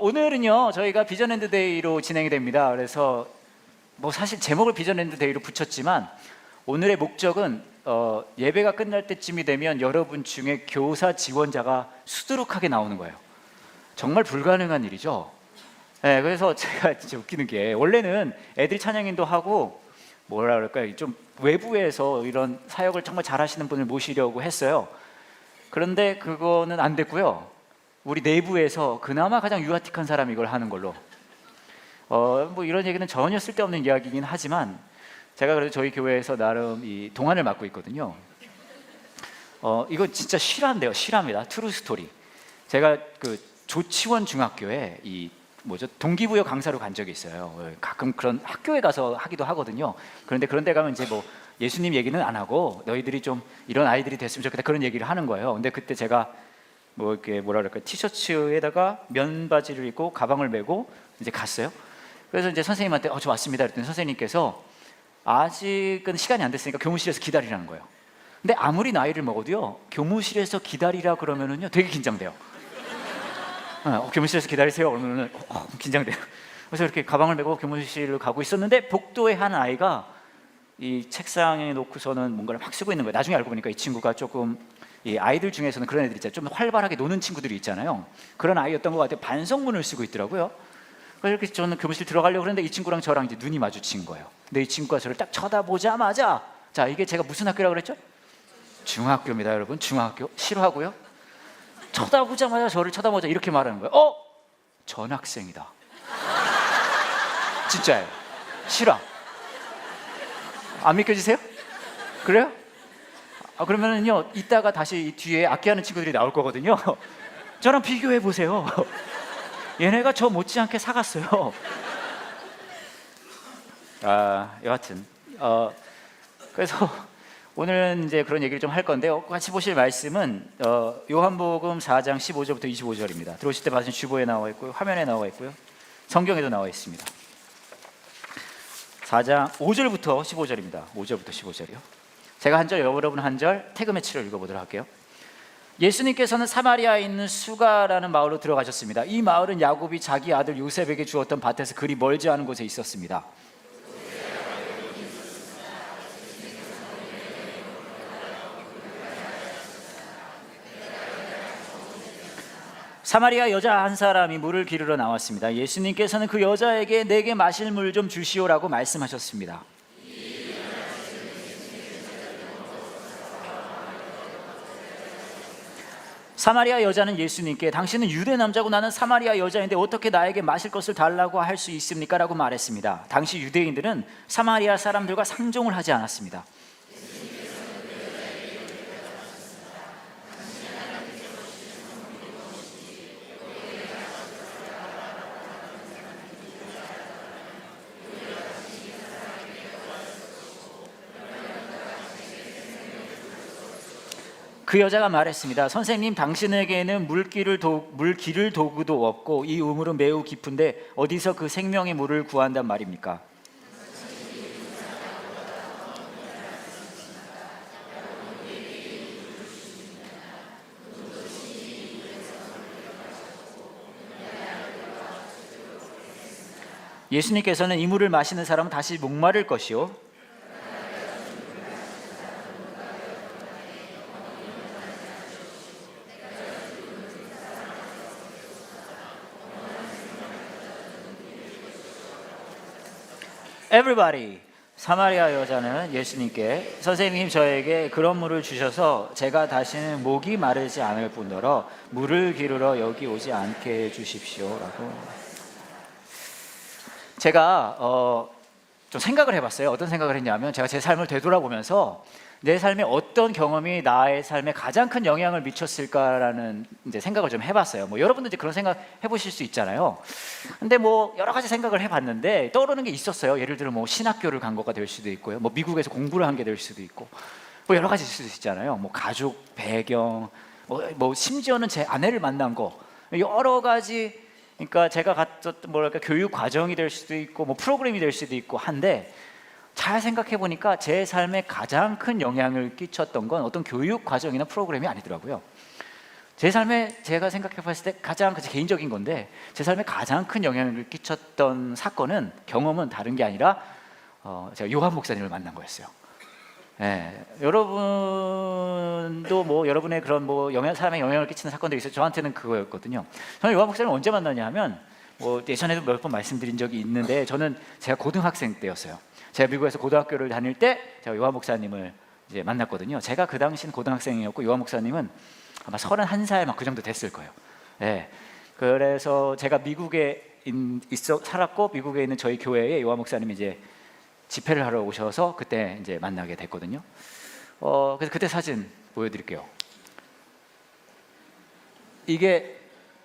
오늘은요 저희가 비전랜드 데이로 진행이 됩니다. 그래서 뭐 사실 제목을 비전랜드 데이로 붙였지만 오늘의 목적은 예배가 끝날 때쯤이 되면 여러분 중에 교사 지원자가 수두룩하게 나오는 거예요. 정말 불가능한 일이죠. 네, 그래서 제가 진짜 웃기는 게 원래는 애들이 찬양인도 하고 뭐라 그럴까요? 좀 외부에서 이런 사역을 정말 잘하시는 분을 모시려고 했어요. 그런데 그거는 안 됐고요. 우리 내부에서 그나마 가장 유아틱한 사람이 이걸 하는 걸로. 뭐 이런 얘기는 전혀 쓸데없는 이야기이긴 하지만 제가 그래도 저희 교회에서 나름 이 동안을 맡고 있거든요. 이거 진짜 실화인데요. 실화입니다. 트루 스토리. 제가 그 조치원 중학교에 동기부여 강사로 간 적이 있어요. 가끔 그런 학교에 가서 하기도 하거든요. 그런데 그런 데 가면 이제 뭐 예수님 얘기는 안 하고 너희들이 좀 이런 아이들이 됐으면 좋겠다 그런 얘기를 하는 거예요. 근데 그때 제가 뭐 이렇게 뭐라 그럴까 티셔츠에다가 면바지를 입고 가방을 메고 이제 갔어요. 그래서 이제 선생님한테 저 왔습니다 그랬더니 선생님께서 아직은 시간이 안 됐으니까 교무실에서 기다리라는 거예요. 근데 아무리 나이를 먹어도요 교무실에서 기다리라 그러면은요 되게 긴장돼요. 교무실에서 기다리세요 그러면은 긴장돼요. 그래서 이렇게 가방을 메고 교무실을 가고 있었는데 복도에 한 아이가 이 책상에 놓고서는 뭔가를 막 쓰고 있는 거예요. 나중에 알고 보니까 이 친구가 조금 이 아이들 중에서는 그런 애들 있잖아요. 좀 활발하게 노는 친구들이 있잖아요. 그런 아이였던 것 같아요. 반성문을 쓰고 있더라고요. 그래서 이렇게 저는 교무실 들어가려고 그랬는데 이 친구랑 저랑 이제 눈이 마주친 거예요. 근데 이 친구가 저를 딱 쳐다보자마자 자 이게 제가 무슨 학교라고 그랬죠? 중학교입니다 여러분. 중학교 싫어하고요. 쳐다보자마자 저를 쳐다보자 이렇게 말하는 거예요. 전학생이다. 진짜예요. 실화. 안 믿겨지세요? 그래요? 그러면은요 이따가 다시 뒤에 악기하는 친구들이 나올 거거든요. 저랑 비교해 보세요. 얘네가 저 못지않게 사갔어요. 여하튼 그래서 오늘은 이제 그런 얘기를 좀 할 건데요. 같이 보실 말씀은 요한복음 4장 15절부터 25절입니다. 들어오실 때 봐주신 주보에 나와 있고요, 화면에 나와 있고요, 성경에도 나와 있습니다. 4장 5절부터 15절입니다. 5절부터 15절이요. 제가 한 절, 여러분 한 절, 태그 매치를 읽어보도록 할게요. 예수님께서는 사마리아에 있는 수가라는 마을로 들어가셨습니다. 이 마을은 야곱이 자기 아들 요셉에게 주었던 밭에서 그리 멀지 않은 곳에 있었습니다. 사마리아 여자 한 사람이 물을 기르러 나왔습니다. 예수님께서는 그 여자에게 내게 마실 물 좀 주시오라고 말씀하셨습니다. 사마리아 여자는 예수님께 당신은 유대 남자고 나는 사마리아 여자인데 어떻게 나에게 마실 것을 달라고 할 수 있습니까? 라고 말했습니다. 당시 유대인들은 사마리아 사람들과 상종을 하지 않았습니다. 그 여자가 말했습니다. 선생님, 당신에게는 물 기를 도구도 없고 이 우물은 매우 깊은데 어디서 그 생명의 물을 구한단 말입니까? 예수님께서는 이 물을 마시는 사람은 다시 목마를 것이요 Everybody. 사마리아 여자는 예수님께 선생님 저에게 그런 물을 주셔서 제가 다시는 목이 마르지 않을 뿐더러 물을 기르러 여기 오지 않게 해주십시오라고. 제가 좀 생각을 해봤어요. 어떤 생각을 했냐면 제가 제 삶을 되돌아보면서 내 삶에 어떤 경험이 나의 삶에 가장 큰 영향을 미쳤을까라는 이제 생각을 좀 해봤어요. 뭐 여러분도 이제 그런 생각 해보실 수 있잖아요. 근데 뭐 여러 가지 생각을 해봤는데 떠오르는 게 있었어요. 예를 들어 뭐 신학교를 간 거가 될 수도 있고요. 뭐 미국에서 공부를 한 게 될 수도 있고, 뭐 여러 가지 있을 수도 있잖아요. 뭐 가족 배경, 뭐 심지어는 제 아내를 만난 거, 여러 가지. 그러니까 제가 갔었던 뭐랄까 교육 과정이 될 수도 있고, 뭐 프로그램이 될 수도 있고 한데. 잘 생각해 보니까 제 삶에 가장 큰 영향을 끼쳤던 건 어떤 교육 과정이나 프로그램이 아니더라고요. 제 삶에 제가 생각해 봤을 때 가장 개인적인 건데 제 삶에 가장 큰 영향을 끼쳤던 사건은 경험은 다른 게 아니라 제가 요한 목사님을 만난 거였어요. 예, 여러분도 뭐 여러분의 그런 뭐 사람에 영향을 끼치는 사건들이 있어요. 저한테는 그거였거든요. 저는 요한 목사님을 언제 만나냐 하면 뭐 예전에도 몇 번 말씀드린 적이 있는데 저는 제가 고등학생 때였어요. 제가 미국에서 고등학교를 다닐 때 제가 요한 목사님을 이제 만났거든요. 제가 그 당시는 고등학생이었고 요한 목사님은 아마 31살 막 그 정도 됐을 거예요. 예. 그래서 제가 미국에 살았고 미국에 있는 저희 교회에 요한 목사님이 이제 집회를 하러 오셔서 그때 이제 만나게 됐거든요. 그래서 그때 사진 보여드릴게요. 이게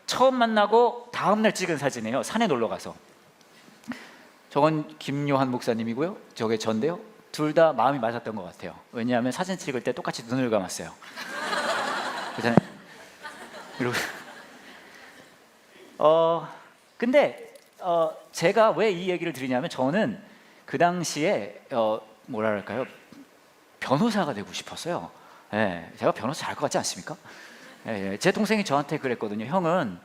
처음 만나고 다음 날 찍은 사진이에요. 산에 놀러 가서. 저건 김요한 목사님이고요. 저게 전데요. 둘 다 마음이 맞았던 것 같아요. 왜냐하면 사진 찍을 때 똑같이 눈을 감았어요. 그잖아요. 이러고. 근데 제가 왜 이 얘기를 드리냐면 저는 그 당시에 뭐랄까요, 변호사가 되고 싶었어요. 예, 제가 변호사 잘 것 같지 않습니까? 예, 제 동생이 저한테 그랬거든요. 형은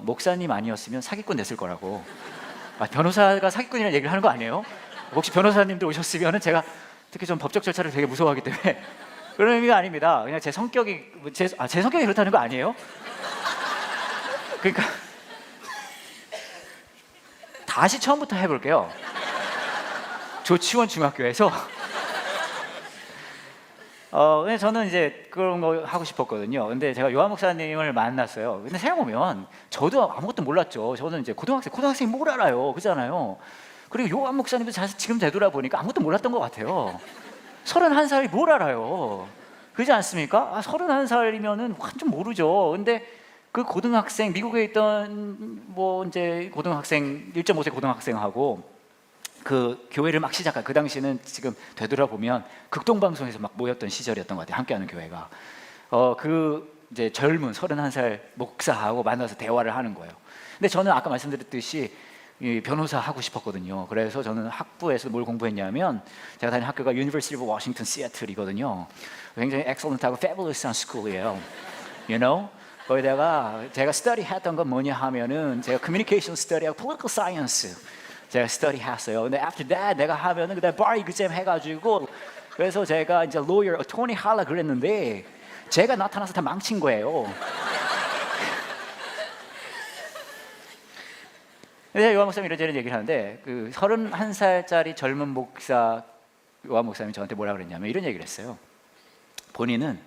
목사님 아니었으면 사기꾼 됐을 거라고. 변호사가 사기꾼이라는 얘기를 하는 거 아니에요? 혹시 변호사님들 오셨으면 제가 특히 좀 법적 절차를 되게 무서워하기 때문에 그런 의미가 아닙니다. 그냥 제 성격이 제 성격이 그렇다는 거 아니에요? 그러니까 다시 처음부터 해볼게요. 조치원 중학교에서 근데 저는 이제 그런 거 하고 싶었거든요. 근데 제가 요한 목사님을 만났어요. 근데 생각해보면 저도 아무것도 몰랐죠. 저는 이제 고등학생이 뭘 알아요, 그잖아요. 그리고 요한 목사님도 지금 되돌아보니까 아무것도 몰랐던 것 같아요. 31살이 뭘 알아요, 그렇지 않습니까? 31살이면은 완전 모르죠. 근데 그 고등학생, 미국에 있던 뭐 이제 고등학생 1.5세 고등학생하고 그 교회를 막 시작한, 그 당시는 지금 되돌아보면 극동방송에서 막 모였던 시절이었던 것 같아요. 함께하는 교회가. 그 이제 젊은 31살 목사하고 만나서 대화를 하는 거예요. 근데 저는 아까 말씀드렸듯이 변호사 하고 싶었거든요. 그래서 저는 학부에서 뭘 공부했냐면 제가 다니는 학교가 University of Washington Seattle이거든요. 굉장히 excellent하고 fabulous한 스쿨이에요. You know? 거기다가 제가 스터디 했던 건 뭐냐 하면은 제가 communication study하고 political science 제가 스터디 했어요. 근데 after that 내가 하면은 그다음에 bar exam 해가지고 그래서 제가 이제 lawyer, attorney 하려 그랬는데 제가 나타나서 다 망친 거예요. 근데 요한 목사님이 이런저런 얘기를 하는데 그 31살짜리 젊은 목사 요한 목사님이 저한테 뭐라 그랬냐면 이런 얘기를 했어요. 본인은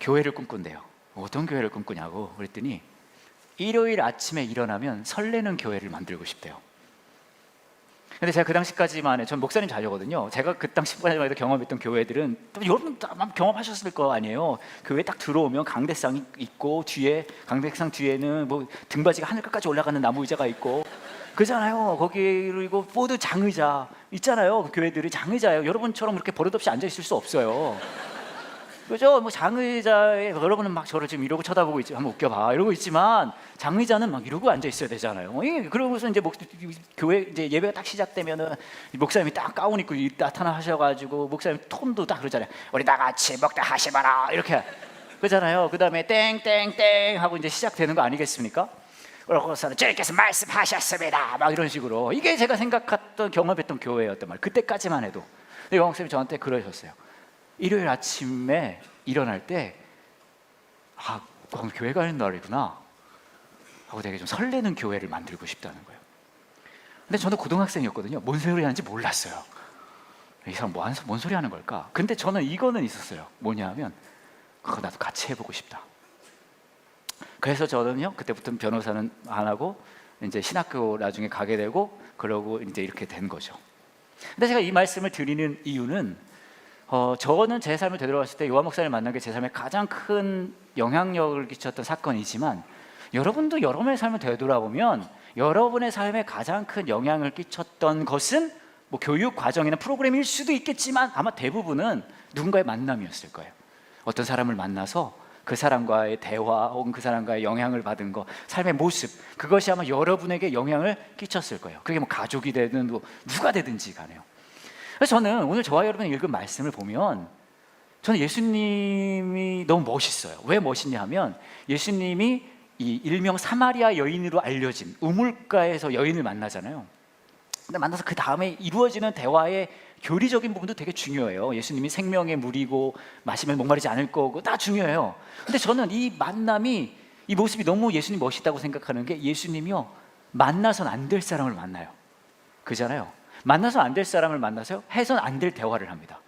교회를 꿈꾼대요. 어떤 교회를 꿈꾸냐고 그랬더니 일요일 아침에 일어나면 설레는 교회를 만들고 싶대요. 근데 제가 그 당시까지만 해, 전 목사님 자녀거든요. 제가 그 당시까지만 해도 경험했던 교회들은 또 여러분 아마 경험하셨을 거 아니에요. 교회 딱 들어오면 강대상이 있고 뒤에 강대상 뒤에는 뭐 등받이가 하늘 끝까지 올라가는 나무 의자가 있고 그잖아요. 거기 그리고 모두 장의자 있잖아요. 그 교회들이 장의자예요. 여러분처럼 그렇게 버릇없이 앉아 있을 수 없어요. 그죠? 뭐 장의자에 여러분은 막 저를 지금 이러고 쳐다보고 있지, 한번 웃겨봐 이러고 있지만 장의자는 막 이러고 앉아 있어야 되잖아요. 그러고서 이제 교회 이제 예배가 딱 시작되면은 목사님이 딱 가운 입고 나타나셔가지고 목사님 톤도 딱 그러잖아요. 우리 다 같이 먹다 하시마라 이렇게 그잖아요. 그 다음에 땡땡땡 하고 이제 시작되는 거 아니겠습니까? 그러고서는 주님께서 말씀하셨습니다 막 이런 식으로. 이게 제가 생각했던 경험했던 교회였단 말이에요. 그때까지만 해도. 근데 영학 쌤이 저한테 그러셨어요. 일요일 아침에 일어날 때 오늘 교회 가는 날이구나 하고 되게 좀 설레는 교회를 만들고 싶다는 거예요. 근데 저는 고등학생이었거든요. 뭔 소리 하는지 몰랐어요. 이 사람 뭔 소리 하는 걸까? 근데 저는 이거는 있었어요. 뭐냐 하면 그거 나도 같이 해보고 싶다. 그래서 저는요 그때부터 변호사는 안 하고 이제 신학교 나중에 가게 되고 그러고 이제 이렇게 된 거죠. 근데 제가 이 말씀을 드리는 이유는 저는 제 삶을 되돌아봤을 때 요한 목사님을 만난 게 제 삶에 가장 큰 영향력을 끼쳤던 사건이지만 여러분도 여러분의 삶을 되돌아보면 여러분의 삶에 가장 큰 영향을 끼쳤던 것은 뭐 교육 과정이나 프로그램일 수도 있겠지만 아마 대부분은 누군가의 만남이었을 거예요. 어떤 사람을 만나서 그 사람과의 대화 혹은 그 사람과의 영향을 받은 거, 삶의 모습, 그것이 아마 여러분에게 영향을 끼쳤을 거예요. 그게 뭐 가족이 되든 뭐 누가 되든지 간에요. 그래서 저는 오늘 저와 여러분이 읽은 말씀을 보면 저는 예수님이 너무 멋있어요. 왜 멋있냐 하면 예수님이 이 일명 사마리아 여인으로 알려진 우물가에서 여인을 만나잖아요. 근데 만나서 그 다음에 이루어지는 대화의 교리적인 부분도 되게 중요해요. 예수님이 생명의 물이고 마시면 목마르지 않을 거고 다 중요해요. 근데 저는 이 만남이, 이 모습이 너무 예수님 멋있다고 생각하는 게, 예수님이요 만나선 안 될 사람을 만나요. 그잖아요. 만나서 안 될 사람을 만나서 해선 안 될 대화를 합니다.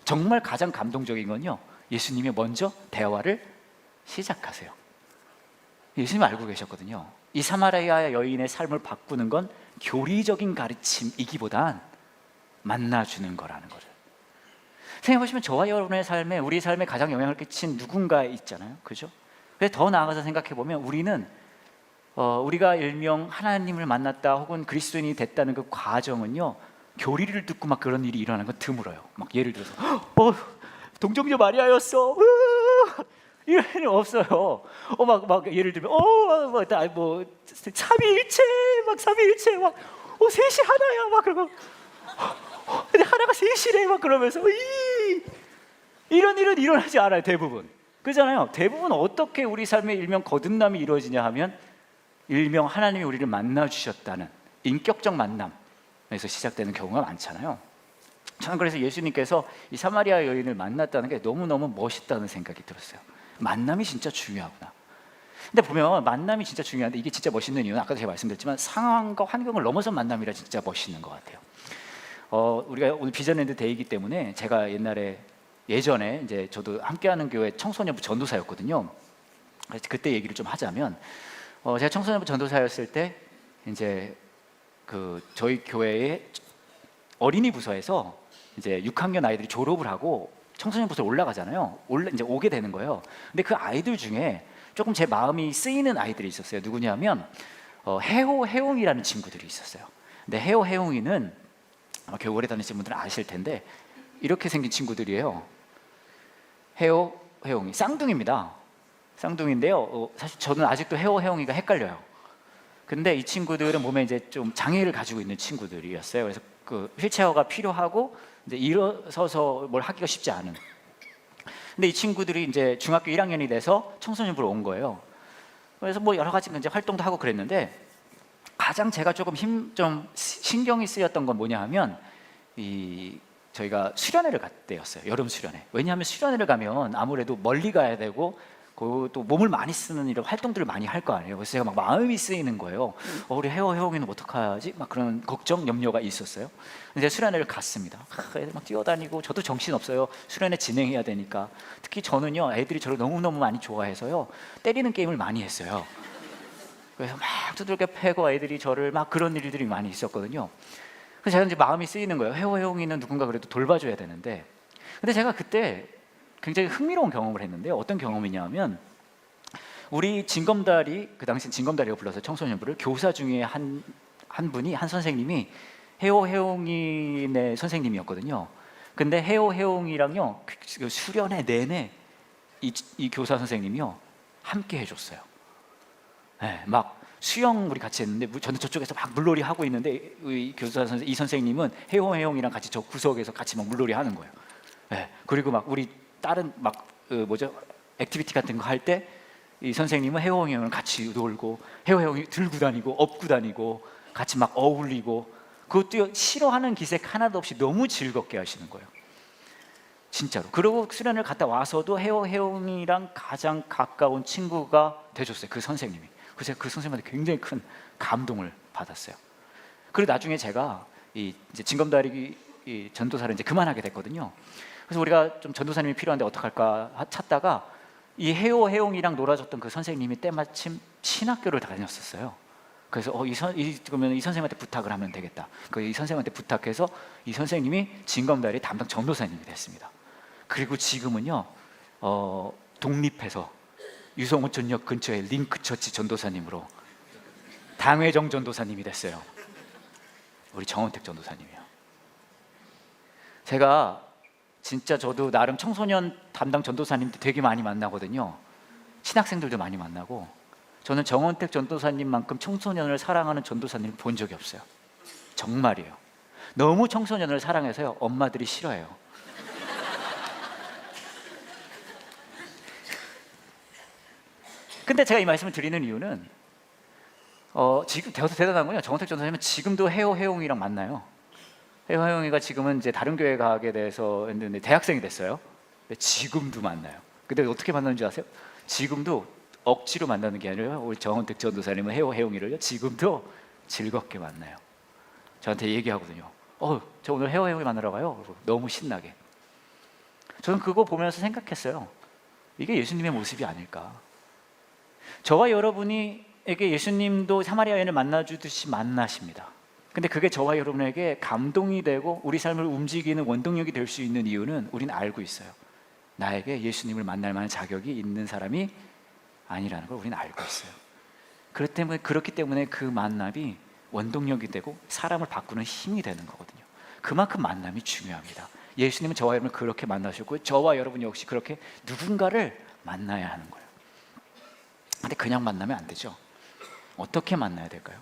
정말 가장 감동적인 건요, 예수님이 먼저 대화를 시작하세요. 예수님 알고 계셨거든요. 이 사마리아 여인의 삶을 바꾸는 건 교리적인 가르침이기보단 만나주는 거라는 거를 생각해보시면, 저와 여러분의 삶에, 우리 삶에 가장 영향을 끼친 누군가 있잖아요. 그죠? 그래서 더 나아가서 생각해보면 우리는 우리가 일명 하나님을 만났다 혹은 그리스도인이 됐다는 그 과정은요, 교리를 듣고 막 그런 일이 일어나는 건 드물어요. 막 예를 들어서 동정녀 마리아였어 이런 일은 없어요. 막 예를 들면 뭐 삼위일체 막 삼위일체 막 셋이 하나야 막 그러고 근데 하나가 셋이래 막 그러면서 이런 일은 일어나지 않아요. 대부분 그잖아요. 대부분 어떻게 우리 삶의 일명 거듭남이 이루어지냐 하면, 일명 하나님이 우리를 만나 주셨다는 인격적 만남에서 시작되는 경우가 많잖아요. 저는 그래서 예수님께서 이 사마리아 여인을 만났다는 게 너무너무 멋있다는 생각이 들었어요. 만남이 진짜 중요하구나. 근데 보면 만남이 진짜 중요한데, 이게 진짜 멋있는 이유는 아까도 제가 말씀드렸지만 상황과 환경을 넘어선 만남이라 진짜 멋있는 것 같아요. 우리가 오늘 비전랜드 데이이기 때문에, 제가 예전에 이제 저도 함께하는 교회 청소년부 전도사였거든요. 그래서 그때 얘기를 좀 하자면, 제가 청소년부 전도사였을 때 이제 저희 교회의 어린이 부서에서 이제 6학년 아이들이 졸업을 하고 청소년 부서에 올라가잖아요. 이제 오게 되는 거예요. 근데 그 아이들 중에 조금 제 마음이 쓰이는 아이들이 있었어요. 누구냐면 혜용이라는 친구들이 있었어요. 근데 혜용이는 아마 교회 오래 다니시는 분들은 아실 텐데, 이렇게 생긴 친구들이에요. 혜용이 쌍둥이입니다. 쌍둥이인데요. 사실 저는 아직도 혜용이가 헷갈려요. 근데 이 친구들은 몸에 이제 좀 장애를 가지고 있는 친구들이었어요. 그래서 그 휠체어가 필요하고 이제 일어서서 뭘 하기가 쉽지 않은. 근데 이 친구들이 이제 중학교 1학년이 돼서 청소년부로 온 거예요. 그래서 뭐 여러 가지 이제 활동도 하고 그랬는데, 가장 제가 조금 좀 신경이 쓰였던 건 뭐냐 하면, 저희가 수련회를 갔대였어요. 여름 수련회. 왜냐하면 수련회를 가면 아무래도 멀리 가야 되고 또 몸을 많이 쓰는 이런 활동들을 많이 할 거 아니에요. 그래서 제가 막 마음이 쓰이는 거예요. 우리 혜용이는 어떡하지? 막 그런 걱정, 염려가 있었어요. 근데 수련회를 갔습니다. 애들 막 뛰어다니고, 저도 정신 없어요. 수련회 진행해야 되니까. 특히 저는요, 애들이 저를 너무너무 많이 좋아해서요, 때리는 게임을 많이 했어요. 그래서 막 두들겨 패고 애들이 저를 막, 그런 일들이 많이 있었거든요. 그래서 제가 이제 마음이 쓰이는 거예요. 혜용이는 누군가 그래도 돌봐줘야 되는데. 근데 제가 그때 굉장히 흥미로운 경험을 했는데요. 어떤 경험이냐면, 우리 징검다리, 그 당시 징검다리가 불러서 청소년부를, 교사 중에 한 선생님이 혜용이네 선생님이었거든요. 근데 혜용이랑요 그 수련회 내내 이 교사 선생님이요 함께 해줬어요. 네, 막 수영 우리 같이 했는데, 저는 저쪽에서 막 물놀이 하고 있는데 이 교사 선생님, 이 선생님은 혜용이랑 같이 저 구석에서 같이 막 물놀이 하는 거예요. 네, 그리고 막 우리 다른 막 액티비티 같은 거 할 때 이 선생님은 혜용이랑 같이 놀고, 혜용이 들고 다니고 업고 다니고 같이 막 어울리고, 그것도 싫어하는 기색 하나도 없이 너무 즐겁게 하시는 거예요. 진짜로. 그리고 수련을 갔다 와서도 혜용이랑 가장 가까운 친구가 돼줬어요. 그 선생님이. 그래서 제가 그 선생님한테 굉장히 큰 감동을 받았어요. 그리고 나중에 제가 이제 징검다리 전도사를 이제 그만하게 됐거든요. 그래서 우리가 좀 전도사님이 필요한데 어떡할까 찾다가, 이 혜용이랑 놀아줬던 그 선생님이 때마침 신학교를 다녔었어요. 그래서 그러면 이 선생님한테 부탁을 하면 되겠다. 이 선생님한테 부탁해서 이 선생님이 징검다리 담당 전도사님이 됐습니다. 그리고 지금은요 독립해서 유성호천역 근처에 링크처치 전도사님으로 당회정 전도사님이 됐어요. 우리 정원택 전도사님이요. 제가 진짜 저도 나름 청소년 담당 전도사님들 되게 많이 만나거든요. 신학생들도 많이 만나고. 저는 정원택 전도사님만큼 청소년을 사랑하는 전도사님을 본 적이 없어요. 정말이에요. 너무 청소년을 사랑해서요 엄마들이 싫어해요. 근데 제가 이 말씀을 드리는 이유는 지금 대단한 건요. 정원택 전사님은 지금도 혜용이랑 만나요. 혜용이가 지금은 이제 다른 교회 가게 돼서 했는데 대학생이 됐어요. 근데 지금도 만나요. 근데 어떻게 만나는지 아세요? 지금도 억지로 만나는 게 아니라 우리 정원택 전도사님은 혜용이를요 지금도 즐겁게 만나요. 저한테 얘기하거든요. 저 오늘 혜용이 만나러 가요. 너무 신나게. 저는 그거 보면서 생각했어요. 이게 예수님의 모습이 아닐까. 저와 여러분에게 예수님도 사마리아 여인을 만나주듯이 만나십니다. 근데 그게 저와 여러분에게 감동이 되고 우리 삶을 움직이는 원동력이 될 수 있는 이유는 우리는 알고 있어요. 나에게 예수님을 만날 만한 자격이 있는 사람이 아니라는 걸 우리는 알고 있어요. 그렇기 때문에 그 만남이 원동력이 되고 사람을 바꾸는 힘이 되는 거거든요. 그만큼 만남이 중요합니다. 예수님은 저와 여러분을 그렇게 만나셨고 저와 여러분 역시 그렇게 누군가를 만나야 하는 거예요. 근데 그냥 만나면 안 되죠. 어떻게 만나야 될까요?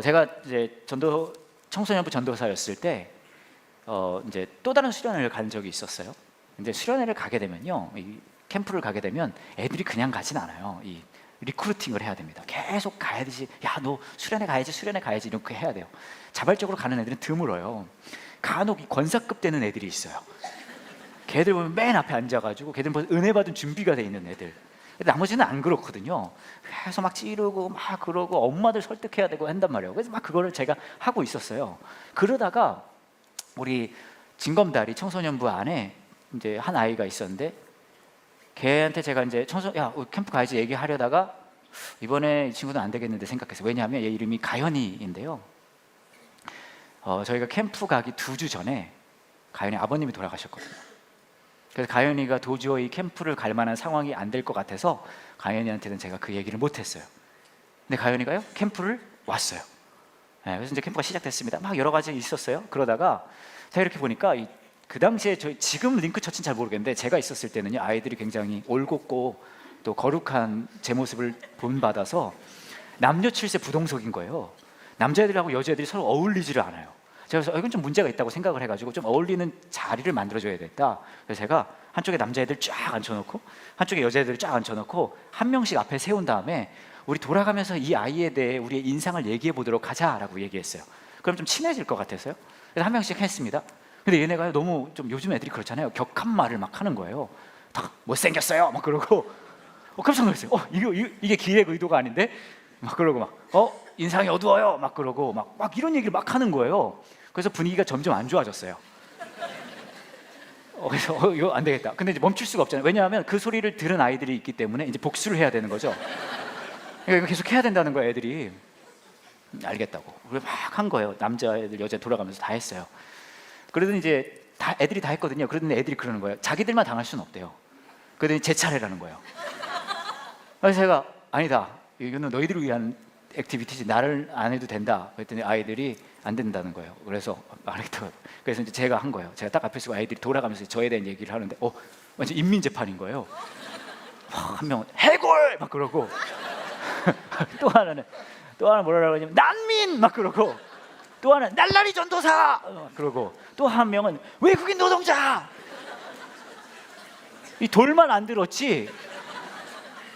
제가 이제 청소년부 전도사였을 때 이제 또 다른 수련회를 간 적이 있었어요. 근데 수련회를 가게 되면요, 이 캠프를 가게 되면 애들이 그냥 가진 않아요. 이 리크루팅을 해야 됩니다. 계속 가야지. 야, 너 수련회 가야지 이렇게 해야 돼요. 자발적으로 가는 애들은 드물어요. 간혹 이 권사급 되는 애들이 있어요. 걔들 보면 맨 앞에 앉아가지고 걔들은 벌써 은혜 받은 준비가 돼 있는 애들. 나머지는 안 그렇거든요. 계속 막 찌르고 막 그러고 엄마들 설득해야 되고 한단 말이에요. 그래서 막 그거를 제가 하고 있었어요. 그러다가 우리 진검다리 청소년부 안에 이제 한 아이가 있었는데 걔한테 제가 이제 야, 우리 캠프 가야지 얘기하려다가 이번에 이 친구는 안 되겠는데 생각했어요. 왜냐하면 얘 이름이 가연이인데요. 저희가 캠프 가기 2주 전에 가연이 아버님이 돌아가셨거든요. 그래서 가연이가 도저히 캠프를 갈 만한 상황이 안 될 것 같아서 가연이한테는 제가 그 얘기를 못했어요. 근데 가연이가요 캠프를 왔어요. 네, 그래서 이제 캠프가 시작됐습니다. 막 여러 가지 있었어요. 그러다가 제가 이렇게 보니까 그 당시에 지금 링크 처치는 잘 모르겠는데 제가 있었을 때는요 아이들이 굉장히 올곧고 또 거룩한 제 모습을 본받아서 남녀 7세 부동석인 거예요. 남자애들하고 여자애들이 서로 어울리지를 않아요. 그래서 이건 좀 문제가 있다고 생각을 해가지고 좀 어울리는 자리를 만들어줘야겠다. 그래서 제가 한쪽에 남자애들 쫙 앉혀놓고 한쪽에 여자애들 쫙 앉혀놓고 한 명씩 앞에 세운 다음에 우리 돌아가면서 이 아이에 대해 우리의 인상을 얘기해 보도록 하자라고 얘기했어요. 그럼 좀 친해질 것 같아서요. 그래서 한 명씩 했습니다. 근데 얘네가 너무 좀 요즘 애들이 그렇잖아요. 격한 말을 막 하는 거예요. 다 못생겼어요 막 그러고 깜짝 놀랐어요. 이게 기획 의도가 아닌데 막 그러고 막 인상이 어두워요 막 그러고 막 이런 얘기를 막 하는 거예요. 그래서 분위기가 점점 안 좋아졌어요. 그래서 이거 안 되겠다. 근데 이제 멈출 수가 없잖아요. 왜냐하면 그 소리를 들은 아이들이 있기 때문에 이제 복수를 해야 되는 거죠. 그러니까 이거 계속 해야 된다는 거예요. 애들이 알겠다고. 그래서 막 한 거예요. 남자애들 여자 돌아가면서 다 했어요. 그러더니 이제 애들이 다 했거든요. 그러더니 애들이 그러는 거예요. 자기들만 당할 수는 없대요. 그러더니 제 차례라는 거예요. 그래서 제가 아니다. 이거는 너희들을 위한 액티비티지 나를 안 해도 된다. 그랬더니 아이들이 안 된다는 거예요. 그래서 알겠다고. 그래서 이제 제가 한 거예요. 제가 딱 앞에 서고 아이들이 돌아가면서 저에 대한 얘기를 하는데 완전 인민재판인 거예요. 한 명은 해골 막 그러고 또 하나는 뭐라고 하냐면 난민 막 그러고 또 하나는 날라리 전도사 막 그러고 또 한 명은 외국인 노동자. 이 돌만 안 들었지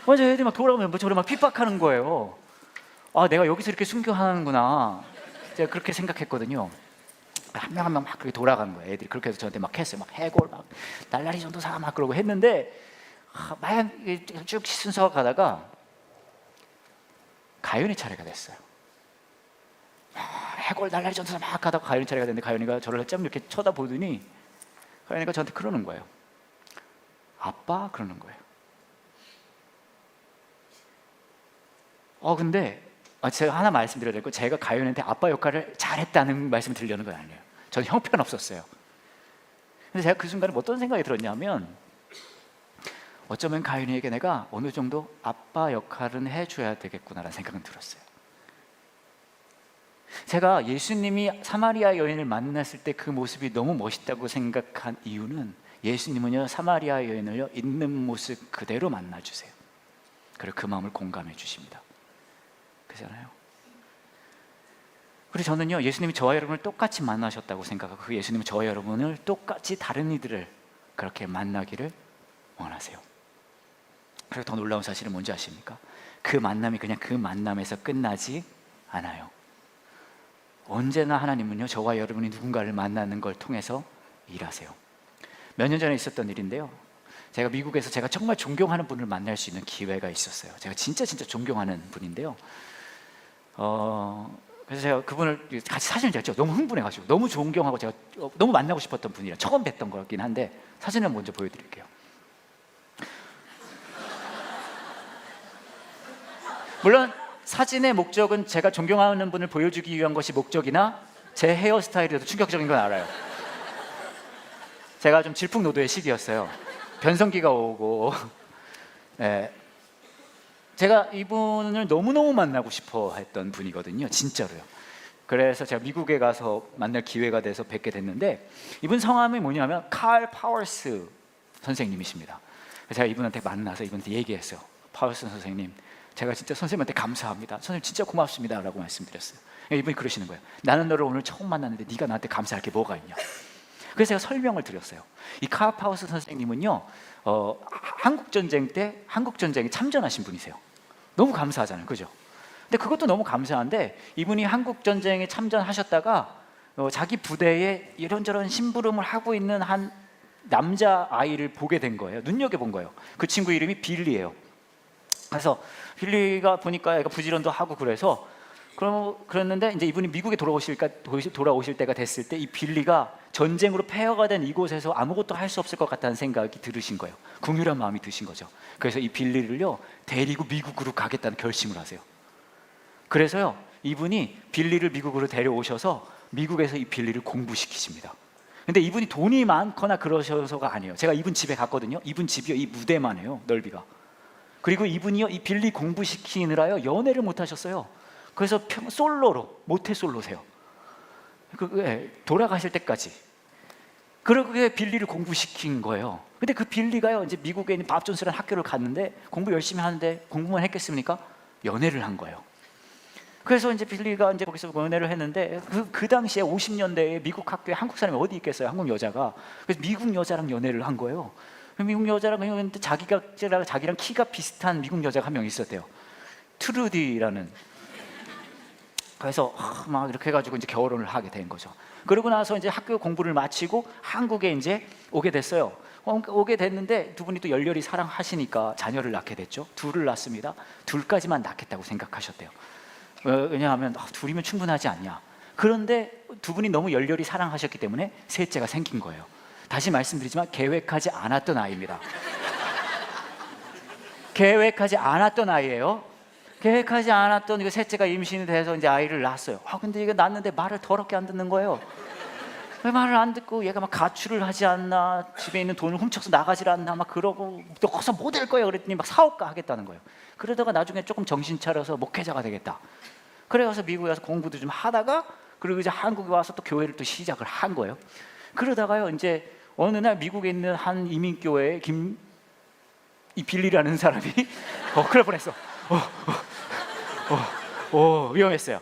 완전 애들이 막 돌아오면 저를 막 핍박하는 거예요. 내가 여기서 이렇게 순교하는구나. 제가 그렇게 생각했거든요. 한 명 한 명 막 그렇게 돌아가는 거예요. 애들이 그렇게 해서 저한테 막 했어요. 막 해골 막 날라리 전도사 막 그러고 했는데 막 쭉 순서가 가다가 가연이 차례가 됐어요. 해골 날라리 전도사 막 하다가 가연이 차례가 됐는데 가연이가 저를 좀 이렇게 쳐다보더니 가연이가 저한테 그러는 거예요. 아빠 그러는 거예요. 근데 제가 하나 말씀드려야 될 거, 제가 가연이한테 아빠 역할을 잘했다는 말씀을 드리려는 건 아니에요. 저는 형편없었어요. 근데 제가 그 순간에 어떤 생각이 들었냐면 어쩌면 가연이에게 내가 어느 정도 아빠 역할은 해줘야 되겠구나라는 생각은 들었어요. 제가 예수님이 사마리아 여인을 만났을 때 그 모습이 너무 멋있다고 생각한 이유는 예수님은요 사마리아 여인을요 있는 모습 그대로 만나주세요. 그리고 그 마음을 공감해 주십니다. 그잖아요. 그리고 저는요 예수님이 저와 여러분을 똑같이 만나셨다고 생각하고 그 예수님은 저와 여러분을 똑같이 다른 이들을 그렇게 만나기를 원하세요. 그리고 더 놀라운 사실은 뭔지 아십니까? 그 만남이 그냥 그 만남에서 끝나지 않아요. 언제나 하나님은요, 저와 여러분이 누군가를 만나는 걸 통해서 일하세요. 몇 년 전에 있었던 일인데요, 제가 미국에서 제가 정말 존경하는 분을 만날 수 있는 기회가 있었어요. 제가 진짜 존경하는 분인데요, 그래서 제가 그분을 같이 사진을 찍었죠. 너무 흥분해가지고, 너무 존경하고 제가 너무 만나고 싶었던 분이라 처음 뵀던 거긴 한데 사진을 먼저 보여드릴게요. 물론 사진의 목적은 제가 존경하는 분을 보여주기 위한 것이 목적이나 제 헤어스타일이 더 충격적인 건 알아요. 제가 좀 질풍노도의 시기였어요. 변성기가 오고 네. 제가 이분을 너무너무 만나고 싶어 했던 분이거든요, 진짜로요. 그래서 제가 미국에 가서 만날 기회가 돼서 뵙게 됐는데, 이분 성함이 뭐냐면 칼 파워스 선생님이십니다. 제가 이분한테 만나서 이분한테 얘기했어요. 파워스 선생님, 제가 진짜 선생님한테 감사합니다. 선생님 진짜 고맙습니다 라고 말씀드렸어요. 이분이 그러시는 거예요. 나는 너를 오늘 처음 만났는데 네가 나한테 감사할 게 뭐가 있냐. 그래서 제가 설명을 드렸어요. 이 칼 파워스 선생님은요, 한국전쟁 때 한국전쟁에 참전하신 분이세요. 너무 감사하잖아요, 그죠? 근데 그것도 너무 감사한데, 이분이 한국전쟁에 참전하셨다가 자기 부대에 이런저런 심부름을 하고 있는 한 남자아이를 보게 된 거예요. 눈여겨본 거예요. 그 친구 이름이 빌리예요. 그래서 빌리가 보니까 애가 부지런도 하고 그래서 그랬는데, 이제 이분이 미국에 돌아오실 때가 됐을 때 이 빌리가 전쟁으로 폐허가 된 이곳에서 아무것도 할 수 없을 것 같다는 생각이 들으신 거예요. 긍휼한 마음이 드신 거죠. 그래서 이 빌리를요, 데리고 미국으로 가겠다는 결심을 하세요. 그래서요, 이분이 빌리를 미국으로 데려오셔서 미국에서 이 빌리를 공부시키십니다. 근데 이분이 돈이 많거나 그러셔서가 아니에요. 제가 이분 집에 갔거든요. 이분 집이요, 이 무대만 해요, 넓이가. 그리고 이분이요, 이 빌리 공부시키느라요, 연애를 못 하셨어요. 그래서 솔로로, 모태 솔로세요. 돌아가실 때까지. 그렇게 빌리를 공부시킨 거예요. 근데 그 빌리가요, 이제 미국에 있는 밥 존스라는 학교를 갔는데 공부 열심히 하는데 공부만 했겠습니까? 연애를 한 거예요. 그래서 이제 빌리가 이제 거기서 연애를 했는데, 그 당시에 50년대에 미국 학교에 한국 사람이 어디 있겠어요, 한국 여자가. 그래서 미국 여자랑 연애를 한 거예요. 미국 여자랑 했는데 자기랑 키가 비슷한 미국 여자가 한 명 있었대요. 트루디라는. 그래서 막 이렇게 해가지고 이제 결혼을 하게 된 거죠. 그러고 나서 이제 학교 공부를 마치고 한국에 이제 오게 됐어요. 오게 됐는데 두 분이 또 열렬히 사랑하시니까 자녀를 낳게 됐죠. 둘을 낳습니다. 둘까지만 낳겠다고 생각하셨대요. 왜냐하면 둘이면 충분하지 않냐. 그런데 두 분이 너무 열렬히 사랑하셨기 때문에 셋째가 생긴 거예요. 다시 말씀드리지만 계획하지 않았던 아이입니다. 계획하지 않았던 아이예요. 계획하지 않았던 이거 셋째가 임신이 돼서 이제 아이를 낳았어요. 근데 이게 낳는데 말을 더럽게 안 듣는 거예요. 왜 말을 안 듣고, 얘가 막 가출을 하지 않나, 집에 있는 돈을 훔쳐서 나가질 않나, 막 그러고, 너 커서 뭐 될 거야 그랬더니 막 사업가 하겠다는 거예요. 그러다가 나중에 조금 정신 차려서 목회자가 되겠다. 그래서 미국에 가서 공부도 좀 하다가, 그리고 이제 한국에 와서 또 교회를 또 시작을 한 거예요. 그러다가요, 이제 어느 날 미국에 있는 한 이민교회에 이 빌리라는 사람이 그럴 뻔했어. 위험했어요.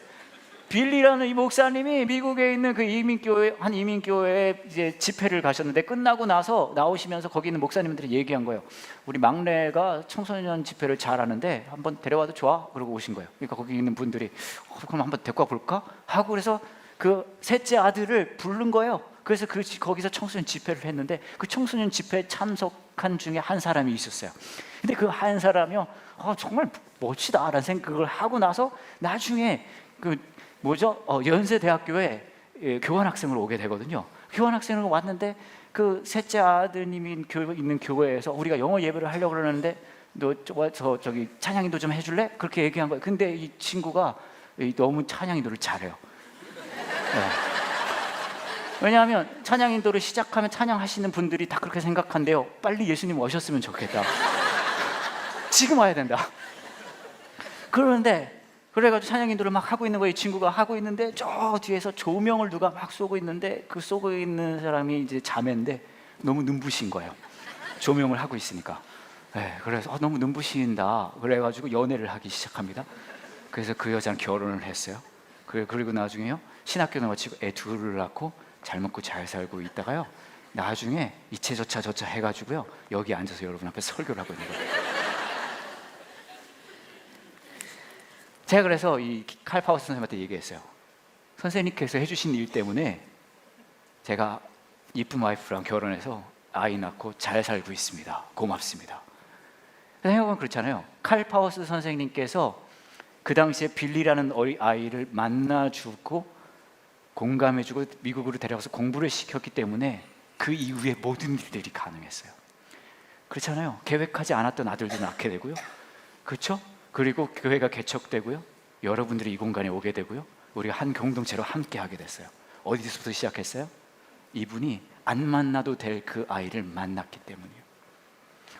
빌리라는 이 목사님이 미국에 있는 그 이민교회에 이제 집회를 가셨는데, 끝나고 나서 나오시면서 거기 있는 목사님들이 얘기한 거예요. 우리 막내가 청소년 집회를 잘하는데 한번 데려와도 좋아? 그러고 오신 거예요. 그러니까 거기 있는 분들이 그럼 한번 데리고 와 볼까? 하고 그래서 그 셋째 아들을 부른 거예요. 그래서 거기서 청소년 집회를 했는데, 그 청소년 집회에 참석한 중에 한 사람이 있었어요. 근데 그 한 사람이요, 정말 멋지다라는 생각을 하고 나서 나중에 연세대학교에 교환학생으로 오게 되거든요. 교환학생으로 왔는데, 그 셋째 아드님이 있는 교회에서 우리가 영어 예배를 하려고 그러는데 너 저기 찬양인도 좀 해줄래? 그렇게 얘기한 거예요. 근데 이 친구가 너무 찬양인도를 잘해요. 네. 왜냐하면 찬양인도를 시작하면 찬양하시는 분들이 다 그렇게 생각한대요. 빨리 예수님 오셨으면 좋겠다. 지금 와야 된다. 그러는데 그래가지고 찬양인도를 막 하고 있는 거예요. 이 친구가 하고 있는데 저 뒤에서 조명을 누가 막 쏘고 있는데, 그 쏘고 있는 사람이 이제 자매인데 너무 눈부신 거예요. 조명을 하고 있으니까. 네, 그래서 너무 눈부신다. 그래가지고 연애를 하기 시작합니다. 그래서 그 여자는 결혼을 했어요. 그리고 나중에요, 신학교를 마치고 애 둘을 낳고 잘 먹고 잘 살고 있다가요, 나중에 이체저차 해가지고요, 여기 앉아서 여러분 앞에 설교를 하고 있는 거예요. 제가 그래서 이 칼 파우스 선생님한테 얘기했어요. 선생님께서 해주신 일 때문에 제가 이쁜 와이프랑 결혼해서 아이 낳고 잘 살고 있습니다. 고맙습니다. 생각해보면 그렇잖아요. 칼 파우스 선생님께서 그 당시에 빌리라는 아이를 만나주고 공감해주고 미국으로 데려가서 공부를 시켰기 때문에 그 이후에 모든 일들이 가능했어요. 그렇잖아요. 계획하지 않았던 아들도 낳게 되고요. 그렇죠? 그리고 교회가 개척되고요. 여러분들이 이 공간에 오게 되고요. 우리가 한 공동체로 함께 하게 됐어요. 어디서부터 시작했어요? 이분이 안 만나도 될 그 아이를 만났기 때문이에요.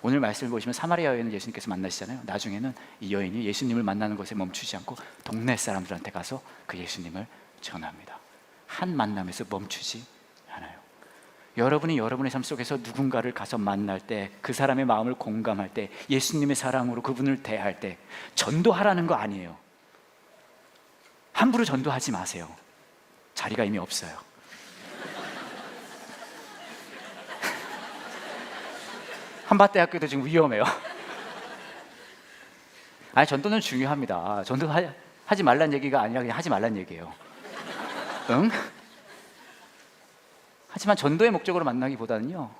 오늘 말씀을 보시면 사마리아 여인을 예수님께서 만나시잖아요. 나중에는 이 여인이 예수님을 만나는 것에 멈추지 않고 동네 사람들한테 가서 그 예수님을 전합니다. 한 만남에서 멈추지 않아요. 여러분이 여러분의 삶 속에서 누군가를 가서 만날 때, 그 사람의 마음을 공감할 때, 예수님의 사랑으로 그분을 대할 때 전도하라는 거 아니에요. 함부로 전도하지 마세요. 자리가 이미 없어요. 한밭대학교도 지금 위험해요. 아니, 전도는 중요합니다. 전도하지 말란 얘기가 아니라 그냥 하지 말란 얘기예요. 응? 하지만 전도의 목적으로 만나기보다는요,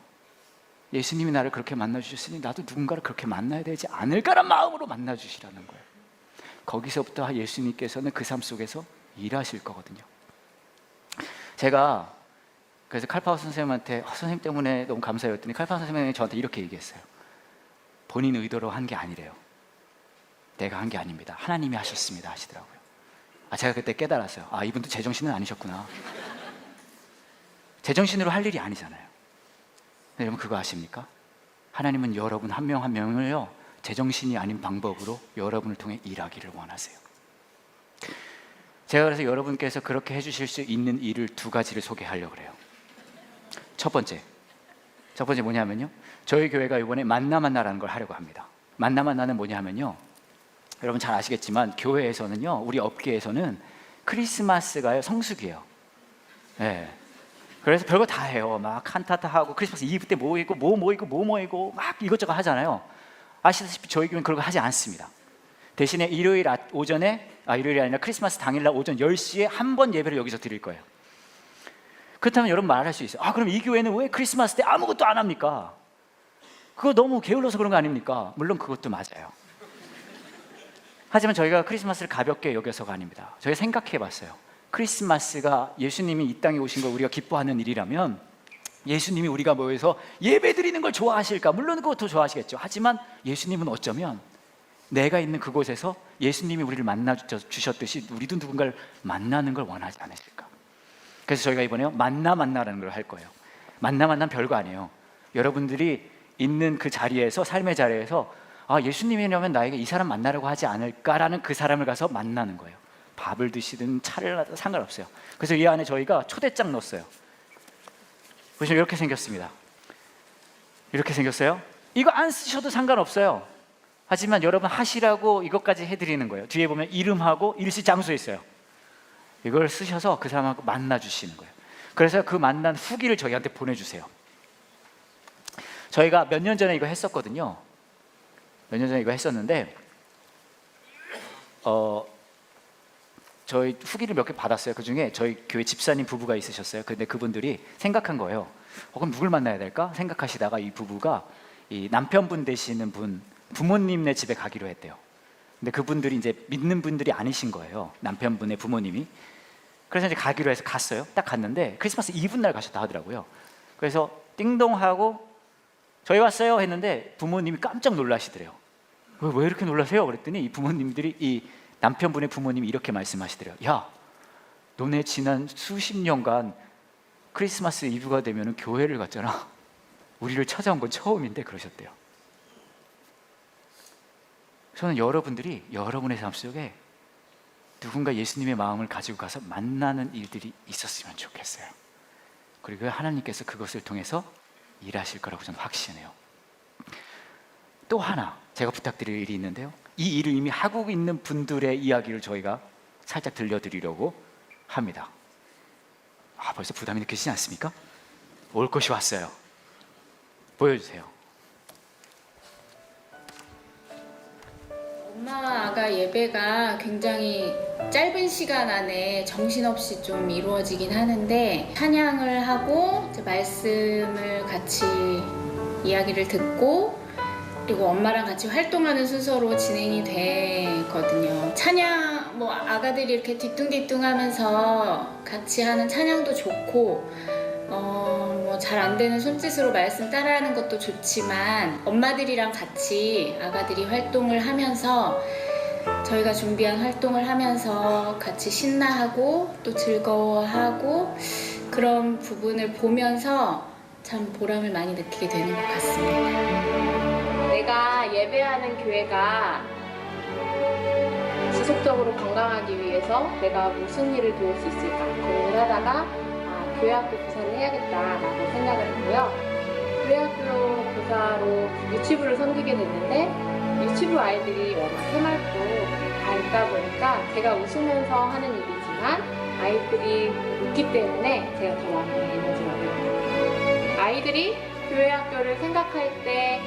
예수님이 나를 그렇게 만나주셨으니 나도 누군가를 그렇게 만나야 되지 않을까란 마음으로 만나주시라는 거예요. 거기서부터 예수님께서는 그 삶 속에서 일하실 거거든요. 제가 그래서 칼파우스 선생님한테 선생님 때문에 너무 감사했더니 칼파우스 선생님이 저한테 이렇게 얘기했어요. 본인 의도로 한 게 아니래요. 내가 한 게 아닙니다. 하나님이 하셨습니다 하시더라고요. 제가 그때 깨달았어요. 이분도 제정신은 아니셨구나. 제정신으로 할 일이 아니잖아요. 여러분 그거 아십니까? 하나님은 여러분 한 명 한 명을요, 제정신이 아닌 방법으로 여러분을 통해 일하기를 원하세요. 제가 그래서 여러분께서 그렇게 해주실 수 있는 일을 두 가지를 소개하려고 그래요. 첫 번째 뭐냐면요, 저희 교회가 이번에 만나라는 걸 하려고 합니다. 만나는 뭐냐 하면요, 여러분 잘 아시겠지만 교회에서는요, 우리 업계에서는 크리스마스가요 성수기예요. 네. 그래서 별거 다 해요. 막 칸타타 하고 크리스마스 이브 때 모이고 모이고 막 이것저것 하잖아요. 아시다시피 저희 교회는 그런 거 하지 않습니다. 대신에 일요일이 아니라 크리스마스 당일날 오전 10시에 한 번 예배를 여기서 드릴 거예요. 그렇다면 여러분 말할 수 있어요. 그럼 이 교회는 왜 크리스마스 때 아무것도 안 합니까? 그거 너무 게을러서 그런 거 아닙니까? 물론 그것도 맞아요. 하지만 저희가 크리스마스를 가볍게 여겨서가 아닙니다. 저희가 생각해 봤어요. 크리스마스가 예수님이 이 땅에 오신 걸 우리가 기뻐하는 일이라면 예수님이 우리가 모여서 예배 드리는 걸 좋아하실까? 물론 그것도 좋아하시겠죠. 하지만 예수님은 어쩌면 내가 있는 그곳에서 예수님이 우리를 만나 주셨듯이 우리도 누군가를 만나는 걸 원하지 않으실까? 그래서 저희가 이번에 만나라는 걸 할 거예요. 만나면 별거 아니에요. 여러분들이 있는 그 자리에서, 삶의 자리에서 예수님이라면 나에게 이 사람 만나라고 하지 않을까라는 그 사람을 가서 만나는 거예요. 밥을 드시든 차를 하든 상관없어요. 그래서 이 안에 저희가 초대장 넣었어요. 보시면 이렇게 생겼습니다. 이렇게 생겼어요. 이거 안 쓰셔도 상관없어요. 하지만 여러분 하시라고 이것까지 해드리는 거예요. 뒤에 보면 이름하고 일시 장소 있어요. 이걸 쓰셔서 그 사람하고 만나주시는 거예요. 그래서 그 만난 후기를 저희한테 보내주세요. 저희가 몇 년 전에 이거 했었거든요. 몇 년 전에 이거 했었는데 저희 후기를 몇 개 받았어요. 그 중에 저희 교회 집사님 부부가 있으셨어요. 근데 그분들이 생각한 거예요. 그럼 누굴 만나야 될까? 생각하시다가 이 부부가 이 남편분 되시는 분 부모님네 집에 가기로 했대요. 근데 그분들이 이제 믿는 분들이 아니신 거예요. 남편분의 부모님이. 그래서 이제 가기로 해서 갔어요. 딱 갔는데 크리스마스 이브 날 가셨다 하더라고요. 그래서 띵동하고 저희 왔어요 했는데 부모님이 깜짝 놀라시더래요. 왜 이렇게 놀라세요? 그랬더니 이 부모님들이, 이 남편분의 부모님이 이렇게 말씀하시더래요. 야, 너네 지난 수십 년간 크리스마스 이브가 되면 교회를 갔잖아. 우리를 찾아온 건 처음인데 그러셨대요. 저는 여러분들이 여러분의 삶 속에 누군가 예수님의 마음을 가지고 가서 만나는 일들이 있었으면 좋겠어요. 그리고 하나님께서 그것을 통해서 일하실 거라고 저는 확신해요. 또 하나 제가 부탁드릴 일이 있는데요, 이 일을 이미 하고 있는 분들의 이야기를 저희가 살짝 들려드리려고 합니다. 벌써 부담이 느껴지지 않습니까? 올 것이 왔어요. 보여주세요. 엄마 아가 예배가 굉장히 짧은 시간 안에 정신없이 좀 이루어지긴 하는데, 찬양을 하고 이제 말씀을 같이 이야기를 듣고 그리고 엄마랑 같이 활동하는 순서로 진행이 되거든요. 찬양 뭐 아가들이 이렇게 뒤뚱뒤뚱하면서 같이 하는 찬양도 좋고 뭐 잘 안 되는 손짓으로 말씀 따라하는 것도 좋지만, 엄마들이랑 같이 아가들이 활동을 하면서 저희가 준비한 활동을 하면서 같이 신나하고 또 즐거워하고 그런 부분을 보면서 참 보람을 많이 느끼게 되는 것 같습니다. 내가 예배하는 교회가 지속적으로 건강하기 위해서 내가 무슨 일을 도울 수 있을까 고민을 하다가 교회학교 교사를 해야겠다라고 생각을 했고요. 교회학교 교사로 유치부를 섬기게 됐는데, 유치부 아이들이 워낙 해맑고 다 있다 보니까 제가 웃으면서 하는 일이지만 아이들이 웃기 때문에 제가 더 많은 에너지를 얻습니다. 아이들이 교회학교를 생각할 때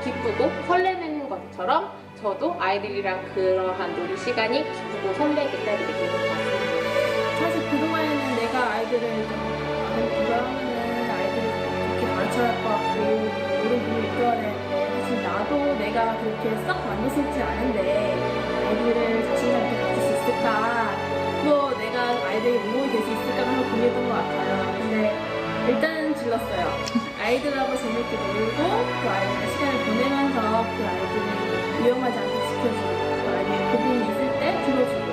기쁘고 설레는 것처럼 저도 아이들이랑 그러한 놀이 시간이 기쁘고 설레게 따르게 되는 것 같습니다. 사실 그동안에는 내가 아이들을 구조하면은 아이들을 그렇게 가르쳐야 할 것 같고 모든 부분을 이끌어야 되는데, 사실 나도 내가 그렇게 썩 완벽하지 않은데 아이들을 자신감있게 가질 수 있을까, 또 내가 아이들이 모범이 될 수 있을까 하는 고민했던 것 같아요. 근데 일단은 질렀어요. 아이들하고 재밌게 놀고 그 아이들과 시간을 보내면서 그 아이들이 위험하지 않게 지켜주고 그 아이들이 고민이 있을 때 들어주고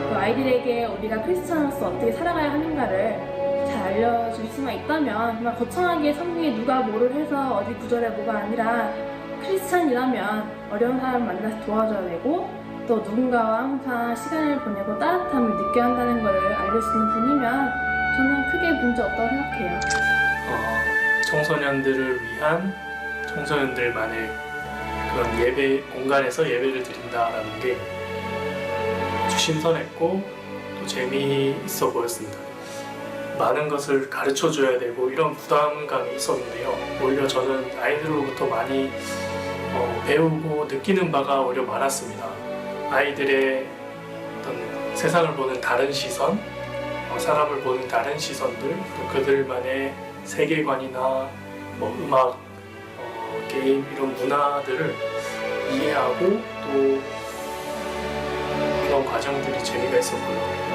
그 아이들에게 우리가 크리스찬으로서 어떻게 살아가야 하는가를 잘 알려줄 수만 있다면, 정말 거창하게 성경에 누가 뭐를 해서 어디 구절에 뭐가 아니라 크리스찬이라면 어려운 사람 만나서 도와줘야 되고 또 누군가와 항상 시간을 보내고 따뜻함을 느껴야 한다는 것을 알려주는 분이면 저는 크게 문제 없다고 생각해요. 청소년들을 위한 청소년들만의 그런 예배 공간에서 예배를 드린다라는 게 아주 신선했고 또 재미있어 보였습니다. 많은 것을 가르쳐줘야 되고 이런 부담감이 있었는데요. 오히려 저는 아이들로부터 많이 배우고 느끼는 바가 오히려 많았습니다. 아이들의 어떤 세상을 보는 다른 시선, 사람을 보는 다른 시선들, 또 그들만의 세계관이나 음악, 게임 이런 문화들을 이해하고 또 그런 과정들이 재미가 있었고요.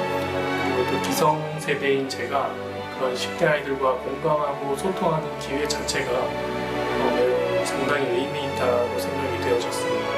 그리고 또 기성세대인 제가 그런 10대 아이들과 공감하고 소통하는 기회 자체가 매우 상당히 의미 있다고 생각이 되어졌습니다.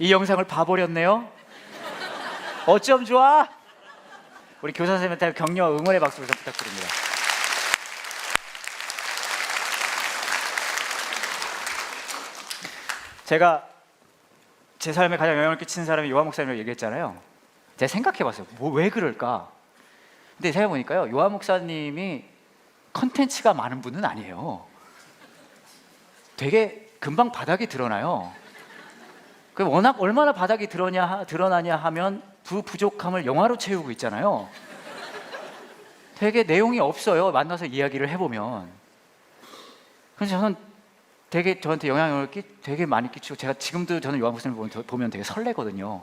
이 영상을 봐버렸네요. 어쩜 좋아? 우리 교사 선생님한테 격려 응원의 박수를 좀 부탁드립니다. 제가 제 삶에 가장 영향을 끼친 사람이 요한 목사님이라고 얘기했잖아요. 제가 생각해봤어요. 왜 그럴까? 근데 생각해보니까요, 요한 목사님이 컨텐츠가 많은 분은 아니에요. 되게 금방 바닥이 드러나요. 워낙 얼마나 바닥이 드러나냐 하면 부족함을 영화로 채우고 있잖아요. 되게 내용이 없어요. 만나서 이야기를 해보면. 그래서 저는 되게 저한테 영향을 되게 많이 끼치고, 제가 지금도 저는 요한 목사님을 보면 되게 설레거든요.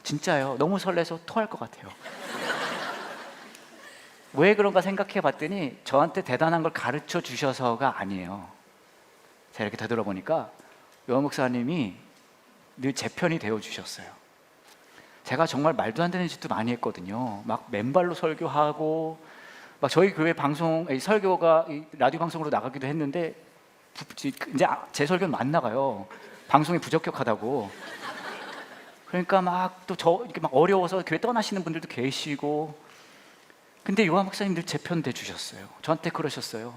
진짜요. 너무 설레서 토할 것 같아요. 왜 그런가 생각해 봤더니 저한테 대단한 걸 가르쳐 주셔서가 아니에요. 제가 이렇게 되돌아보니까 요한 목사님이 늘 제 편이 되어 주셨어요. 제가 정말 말도 안 되는 짓도 많이 했거든요. 막 맨발로 설교하고, 막 저희 교회 방송 설교가 라디오 방송으로 나가기도 했는데 이제 제 설교는 안 나가요. 방송이 부적격하다고. 그러니까 막 또 저 이렇게 막 어려워서 교회 떠나시는 분들도 계시고. 근데 요한 목사님 늘 제 편 돼 주셨어요. 저한테 그러셨어요.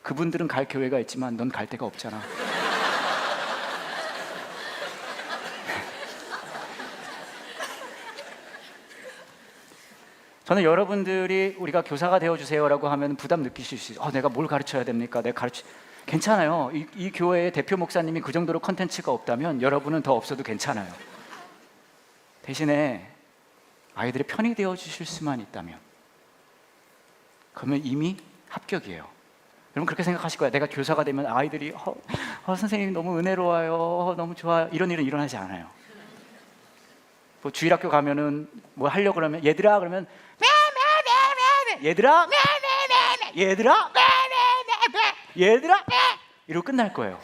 그분들은 갈 교회가 있지만 넌 갈 데가 없잖아. 저는 여러분들이 우리가 교사가 되어주세요라고 하면 부담 느끼실 수 있어요. 내가 뭘 가르쳐야 됩니까? 내가 괜찮아요. 이 교회의 대표 목사님이 그 정도로 컨텐츠가 없다면 여러분은 더 없어도 괜찮아요. 대신에 아이들의 편이 되어주실 수만 있다면 그러면 이미 합격이에요. 여러분 그렇게 생각하실 거예요. 내가 교사가 되면 아이들이 선생님이 너무 은혜로워요. 너무 좋아요. 이런 일은 일어나지 않아요. 뭐 주일학교 가면은 뭐 하려고 그러면 얘들아 그러면 얘들아 얘들아 얘들아 이러고 끝날 거예요.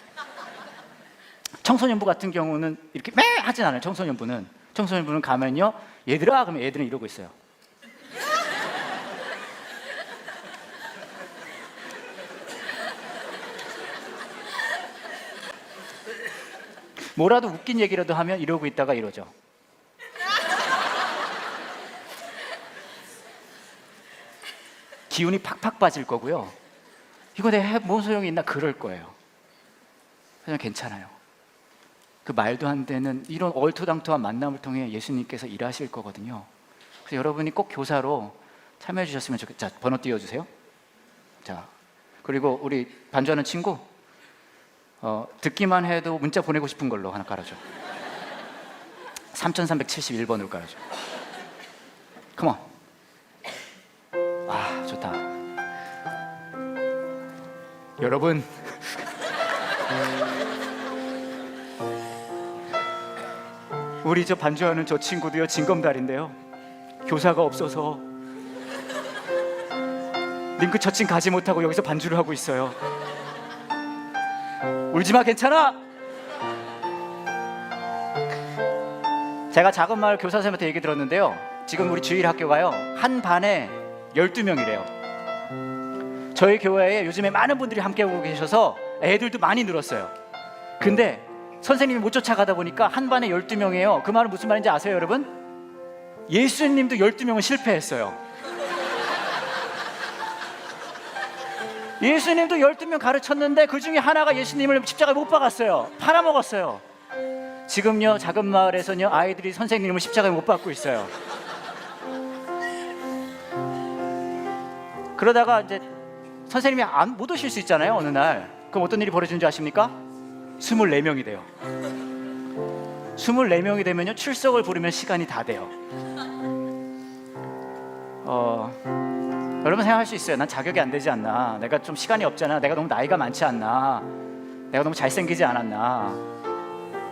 청소년부 같은 경우는 이렇게 하진 않아요. 청소년부는 가면요 얘들아 그러면 얘들은 이러고 있어요. 뭐라도 웃긴 얘기라도 하면 이러고 있다가 이러죠. 기운이 팍팍 빠질 거고요. 이거 내가 뭔 소용이 있나 그럴 거예요. 그냥 괜찮아요. 그 말도 안 되는 이런 얼토당토한 만남을 통해 예수님께서 일하실 거거든요. 그래서 여러분이 꼭 교사로 참여해 주셨으면 좋겠어요. 자, 번호 띄워주세요. 자, 그리고 우리 반주하는 친구 듣기만 해도 문자 보내고 싶은 걸로 하나 깔아줘. 3371번으로 깔아줘. 컴온. 아, 좋다. 여러분 우리 저 반주하는 저 친구도요 징검다리인데요 교사가 없어서 링크 처친 가지 못하고 여기서 반주를 하고 있어요. 울지마 괜찮아. 제가 작은 마을 교사 선생님한테 얘기 들었는데요 지금 우리 주일 학교가요 한 반에 12명이래요 저희 교회에 요즘에 많은 분들이 함께 오고 계셔서 애들도 많이 늘었어요. 근데 선생님이 못 쫓아가다 보니까 한 반에 12명이에요. 그 말은 무슨 말인지 아세요 여러분? 예수님도 12명은 실패했어요. 예수님도 12명 가르쳤는데 그 중에 하나가 예수님을 십자가에 못 박았어요. 팔아먹었어요. 지금요 작은 마을에서는요 아이들이 선생님을 십자가에 못 박고 있어요. 그러다가 이제 선생님이 못 오실 수 있잖아요 어느 날. 그럼 어떤 일이 벌어지는 줄 아십니까? 24명이 돼요. 24명이 되면요 출석을 부르면 시간이 다 돼요. 여러분 생각할 수 있어요. 난 자격이 안 되지 않나, 내가 좀 시간이 없잖아, 내가 너무 나이가 많지 않나, 내가 너무 잘생기지 않았나.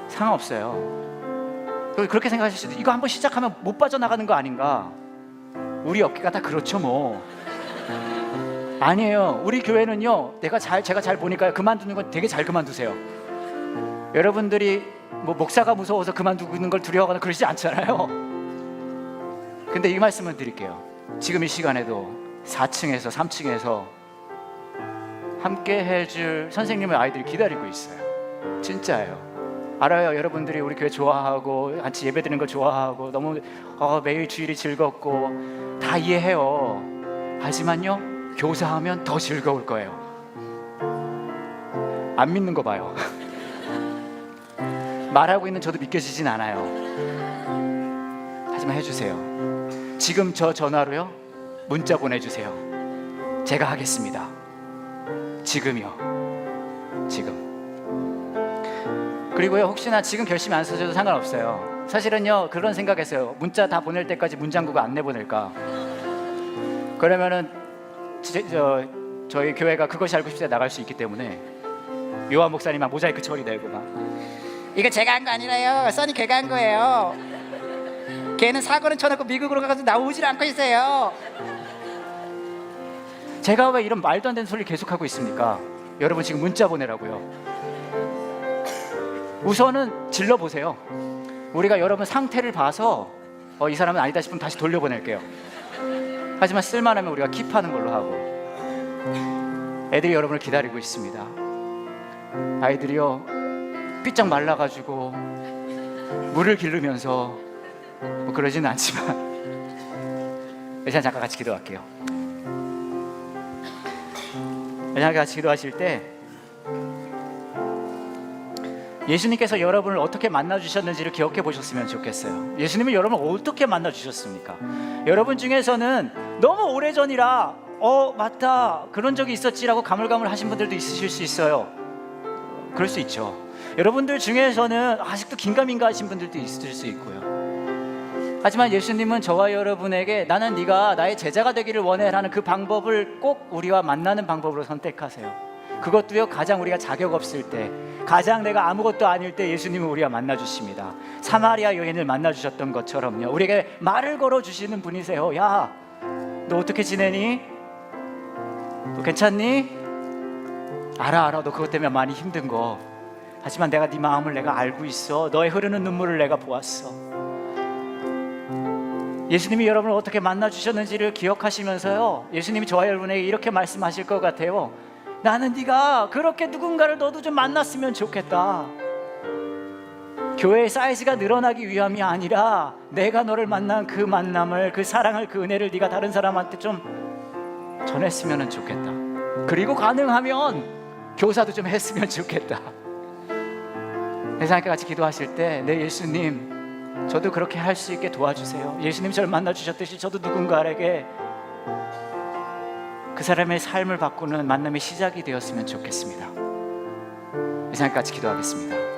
상관없어요. 그렇게 생각하실 수도, 이거 한번 시작하면 못 빠져나가는 거 아닌가. 우리 업계가 다 그렇죠 뭐. 아니에요. 우리 교회는요 제가 잘 보니까요 그만두는 건 되게 잘 그만두세요. 여러분들이 뭐 목사가 무서워서 그만두는 걸 두려워하거나 그러지 않잖아요. 근데 이 말씀을 드릴게요. 지금 이 시간에도 4층에서 3층에서 함께 해줄 선생님의 아이들이 기다리고 있어요. 진짜예요. 알아요. 여러분들이 우리 교회 좋아하고 같이 예배드리는 거 좋아하고 너무 매일 주일이 즐겁고 다 이해해요. 하지만요 교사하면 더 즐거울 거예요. 안 믿는 거 봐요. 말하고 있는 저도 믿겨지진 않아요. 하지만 해주세요. 지금 저 전화로요 문자 보내주세요. 제가 하겠습니다. 지금이요. 지금. 그리고요 혹시나 지금 결심이 안 서셔도 상관없어요. 사실은요 그런 생각했어요. 문자 다 보낼 때까지 문장구가 안 내보낼까. 그러면은 저희 교회가 그것이 알고 싶다 나갈 수 있기 때문에 요한 목사님만 모자이크 처리되고 막 이거 제가 한 거 아니라요, 써니 걔가 한 거예요. 걔는 사고는 쳐놓고 미국으로 가서 나오질 않고 있어요. 제가 왜 이런 말도 안 되는 소리를 계속하고 있습니까? 여러분 지금 문자 보내라고요. 우선은 질러보세요. 우리가 여러분 상태를 봐서 이 사람은 아니다 싶으면 다시 돌려보낼게요. 하지만 쓸만하면 우리가 킵하는 걸로 하고. 애들이 여러분을 기다리고 있습니다. 아이들이요 삐쩍 말라가지고 물을 기르면서 뭐 그러지는 않지만 일단 잠깐 같이 기도할게요. 일단 같이 기도하실 때 예수님께서 여러분을 어떻게 만나주셨는지를 기억해 보셨으면 좋겠어요. 예수님은 여러분을 어떻게 만나주셨습니까? 여러분 중에서는 너무 오래전이라 맞다 그런 적이 있었지라고 가물가물 하신 분들도 있으실 수 있어요. 그럴 수 있죠. 여러분들 중에서는 아직도 긴가민가 하신 분들도 있을 수 있고요. 하지만 예수님은 저와 여러분에게 나는 네가 나의 제자가 되기를 원해 라는 그 방법을 꼭 우리와 만나는 방법으로 선택하세요. 그것도요, 가장 우리가 자격 없을 때, 가장 내가 아무것도 아닐 때 예수님은 우리와 만나주십니다. 사마리아 여인을 만나주셨던 것처럼요, 우리에게 말을 걸어주시는 분이세요. 야, 너 어떻게 지내니? 너 괜찮니? 알아 너 그것 때문에 많이 힘든 거. 하지만 내가 네 마음을 내가 알고 있어. 너의 흐르는 눈물을 내가 보았어. 예수님이 여러분을 어떻게 만나주셨는지를 기억하시면서요, 예수님이 저와 여러분에게 이렇게 말씀하실 것 같아요. 나는 네가 그렇게 누군가를 너도 좀 만났으면 좋겠다. 교회의 사이즈가 늘어나기 위함이 아니라 내가 너를 만난 그 만남을, 그 사랑을, 그 은혜를 네가 다른 사람한테 좀 전했으면 좋겠다. 그리고 가능하면 교사도 좀 했으면 좋겠다. 함께 같이 기도하실 때, 네 예수님, 저도 그렇게 할 수 있게 도와주세요. 예수님 저를 만나주셨듯이 저도 누군가에게 그 사람의 삶을 바꾸는 만남의 시작이 되었으면 좋겠습니다. 함께 같이 기도하겠습니다.